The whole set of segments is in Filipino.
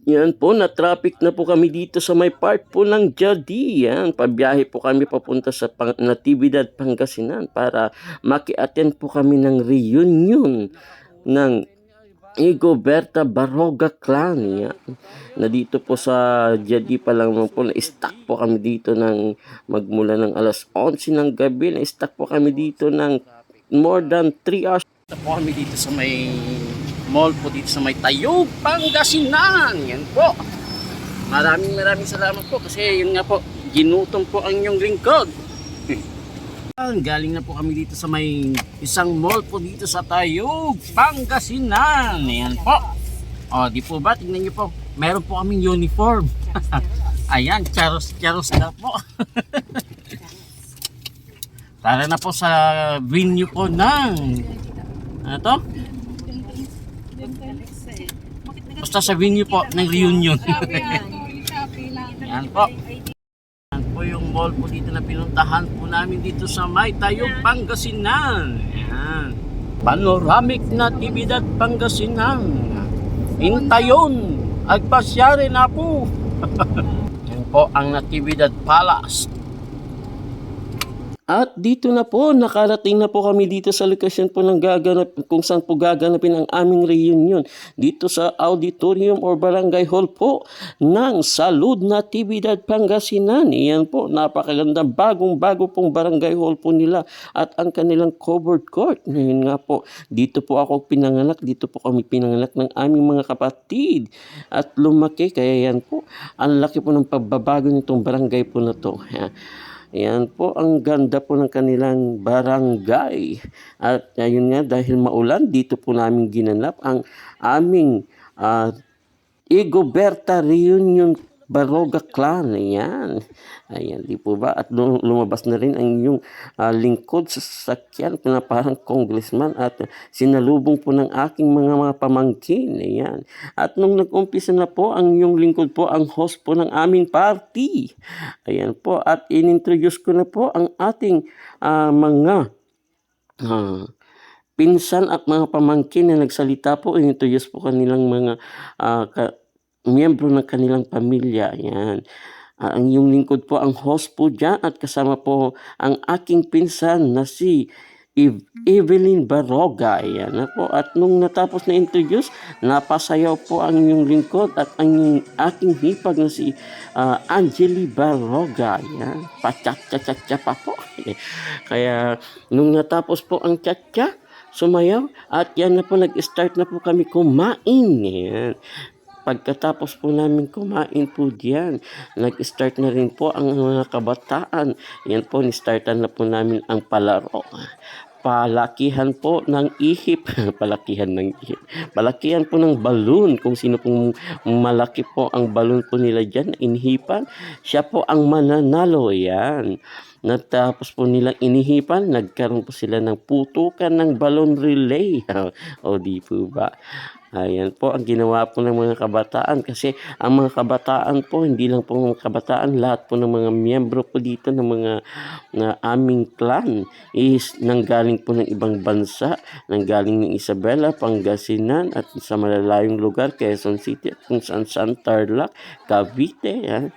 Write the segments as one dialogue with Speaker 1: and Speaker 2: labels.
Speaker 1: Yan po, na-traffic na po kami dito sa may part po ng Jadi. Yan, pabiyahe po kami papunta sa Natividad, Pangasinan para maki-attend po kami ng reunion ng Igoberta Baroga Clan. Yan. Na dito po sa Jadi pa lang po, na-stuck po kami dito ng magmula ng alas 11 ng gabi. Na-stuck po kami dito ng more than 3 hours. Po kami dito sa may mall po dito sa may Tayog, Pangasinan. Yan po. Maraming salamat po kasi yun nga po, ginutom po ang inyong lingkod. Galing na po kami dito sa may isang mall po dito sa Tayog, Pangasinan. Yan po. O, di po ba? Tingnan nyo po. Meron po kaming uniform. Ayan, charos na po. Tara na po sa venue po ng ano to? Basta sa venue po ng reunion. Yan po. Yan po yung mall po dito na pinuntahan po namin dito sa may Tayog, Pangasinan. Yan. Panoramic Natividad, Pangasinan. Intayon. Agpasyare na po. Yan po ang Natividad Palace. At dito na po, nakarating na po kami dito sa lokasyon po ng gaganap, kung saan po gaganapin ang aming reunion. Dito sa auditorium or barangay hall po ng Salud Natividad, Pangasinan. Iyan po, napakaganda, bagong-bago pong barangay hall po nila at ang kanilang covered court. Ngayon nga po, dito po ako pinanganak, dito po kami pinanganak ng aming mga kapatid at lumaki. Kaya yan po, ang laki po ng pagbabago nitong barangay po na to. Ayan po, ang ganda po ng kanilang barangay. At ayun nga, dahil maulan, dito po namin ginanap ang aming Igoberta Reunion Baroga Clan. Ayan. Ayan, di po ba? At lumabas na rin ang inyong lingkod sa sasakyan na parang congressman at sinalubong po ng aking mga pamangkin. Ayan. At nung nag-umpisa na po, ang inyong lingkod po ang host po ng aming party. Ayan po. At inintroduce ko na po ang ating mga pinsan at mga pamangkin na nagsalita po. Inintroduce po kanilang mga miyembro ng kanilang pamilya. Ayan. Ang iyong lingkod po ang host po dyan at kasama po ang aking pinsan na si Evelyn Baroga. Ayan na po. At nung natapos na introduce, napasayaw po ang inyong lingkod at ang aking hipag na si Angeli Baroga. Ayan. Pa-chat-chat-chat pa po. Kaya nung natapos po ang chat-chat, sumayaw at yan na po, nag-start na po kami kumain. Ayan. Pagkatapos po namin kumain po diyan, nag-start na rin po ang mga kabataan. Yan po, ni-startan na po namin ang palaro. Palakihan po ng ihip. Palakihan ng ihip. Palakihan po ng balloon. Kung sino pong malaki po ang balloon po nila dyan, inhipan, siya po ang mananalo. Yan. Natapos po nilang inihipan, nagkaroon po sila ng putukan ng balloon relay. O di po ba? Ayan po ang ginawa po ng mga kabataan kasi ang mga kabataan po, hindi lang po mga kabataan, lahat po ng mga miyembro po dito ng mga aming clan is nanggaling po ng ibang bansa, nanggaling ng Isabela, Pangasinan at sa malalayong lugar, Quezon City at kung saan Tarlac, Cavite. Yan.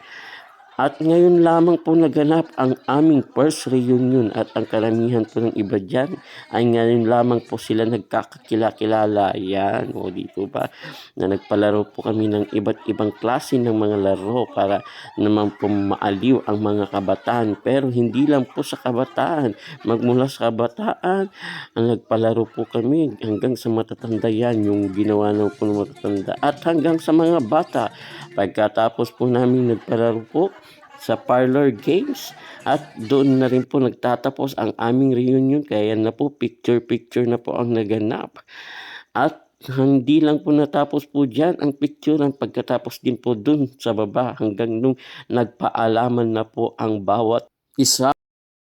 Speaker 1: At ngayon lamang po naganap ang aming first reunion at ang karamihan po ng iba dyan ay ngayon lamang po sila nagkakakilala. Yan, o di po ba? Na nagpalaro po kami ng iba't ibang klase ng mga laro para naman po maaliw ang mga kabataan. Pero hindi lang po sa kabataan. Magmula sa kabataan, ang nagpalaro po kami hanggang sa matatanda yan, yung ginawa ng po ng matatanda. At hanggang sa mga bata. Pagkatapos po namin nagpalaro po sa parlor games at doon na rin po nagtatapos ang aming reunion, kaya na po picture na po ang naganap. At hindi lang po natapos po dyan ang picture, ang pagkatapos din po doon sa baba hanggang nung nagpaalaman na po ang bawat isa.